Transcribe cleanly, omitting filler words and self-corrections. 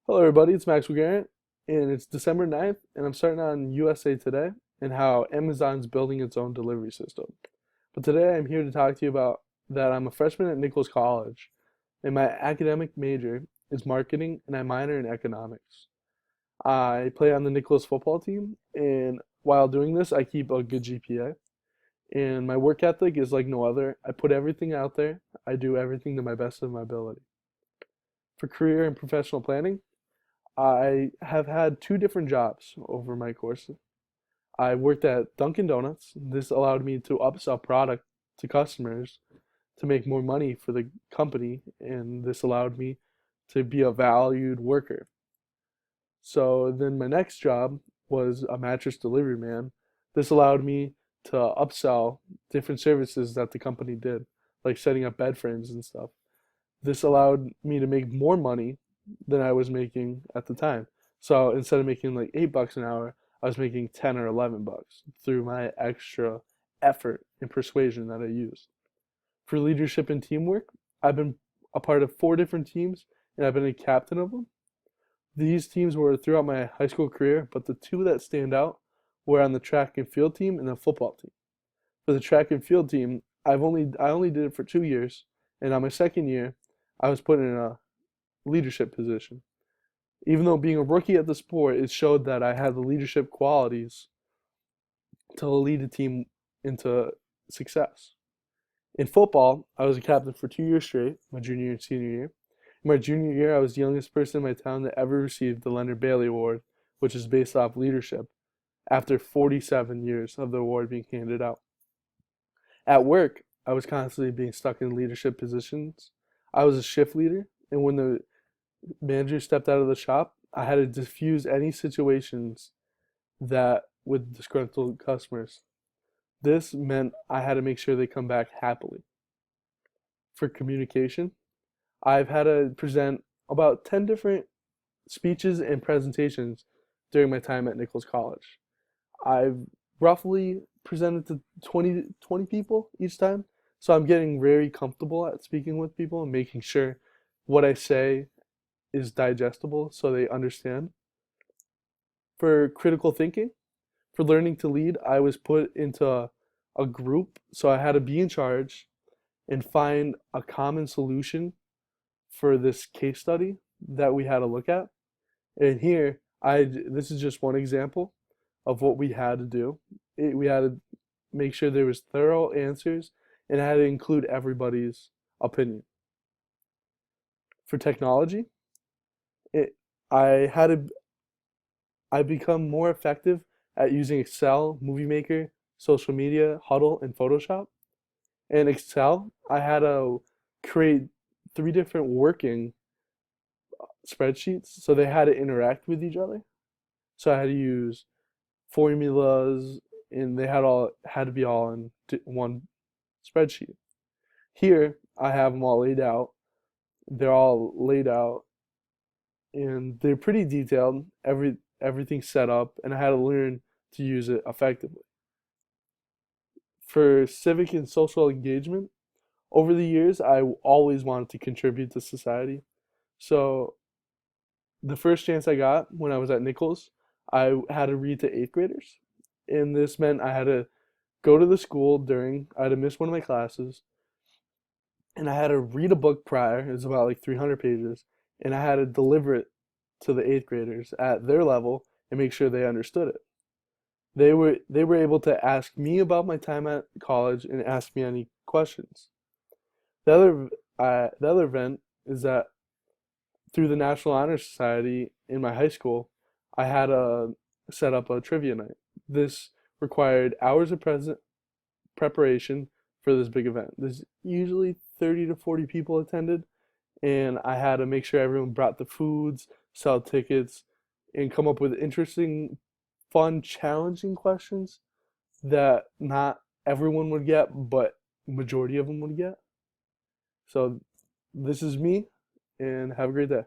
Hello, everybody. It's Maxwell Garrett, and it's December 9th, and I'm starting on USA Today and how Amazon's building its own delivery system. But today I'm here to talk to you about that I'm a freshman at Nichols College, and my academic major is marketing, and I minor in economics. I play on the Nichols football team, and while doing this, I keep a good GPA. And my work ethic is like no other. I put everything out there. I do everything to my best of my ability. For career and professional planning, I have had two different jobs over my course. I worked at Dunkin' Donuts. This allowed me to upsell product to customers to make more money for the company, and this allowed me to be a valued worker. So then my next job was a mattress delivery man. This allowed me to upsell different services that the company did, like setting up bed frames and stuff. This allowed me to make more money than I was making at the time. So instead of making like $8 an hour, I was making 10 or 11 bucks through my extra effort and persuasion that I used. For leadership and teamwork, I've been a part of four different teams and I've been a captain of them. These teams were throughout my high school career, but the two that stand out were on the track and field team and the football team. For the track and field team, I only did it for 2 years, and on my second year, I was put in a leadership position. Even though being a rookie at the sport, it showed that I had the leadership qualities to lead a team into success. In football, I was a captain for 2 years straight, my junior and senior year. In my junior year, I was the youngest person in my town that ever received the Leonard Bailey Award, which is based off leadership, after 47 years of the award being handed out. At work, I was constantly being stuck in leadership positions. I was a shift leader, and when the manager stepped out of the shop, I had to diffuse any situations that with disgruntled customers. This meant I had to make sure they come back happily. For communication, I've had to present about 10 different speeches and presentations during my time at Nichols College. I've roughly presented to 20 people each time, so I'm getting very comfortable at speaking with people and making sure what I say is digestible so they understand. For critical thinking, for learning to lead, I was put into a group, so I had to be in charge and find a common solution for this case study that we had to look at. And here, this is just one example of what we had to do. We had to make sure there was thorough answers and I had to include everybody's opinion. For technology, it, I had to I become more effective at using Excel, Movie Maker, social media, Huddle, and Photoshop. In Excel, I had to create three different working spreadsheets so they had to interact with each other. So I had to use formulas and they had to be all in one spreadsheet. Here, I have them all laid out. They're all laid out and they're pretty detailed. Everything's set up, and I had to learn to use it effectively. For civic and social engagement, over the years, I always wanted to contribute to society. So the first chance I got when I was at Nichols, I had to read to eighth graders, and this meant I had to go to the school I had to miss one of my classes, and I had to read a book prior. It was about like 300 pages, and I had to deliver it to the eighth graders at their level and make sure they understood it. They were able to ask me about my time at college and ask me any questions. The other event is that through the National Honor Society in my high school, I had to set up a trivia night. This required hours of preparation for this big event. There's usually 30 to 40 people attended, and I had to make sure everyone brought the foods, sell tickets, and come up with interesting, fun, challenging questions that not everyone would get, but majority of them would get. So this is me, and have a great day.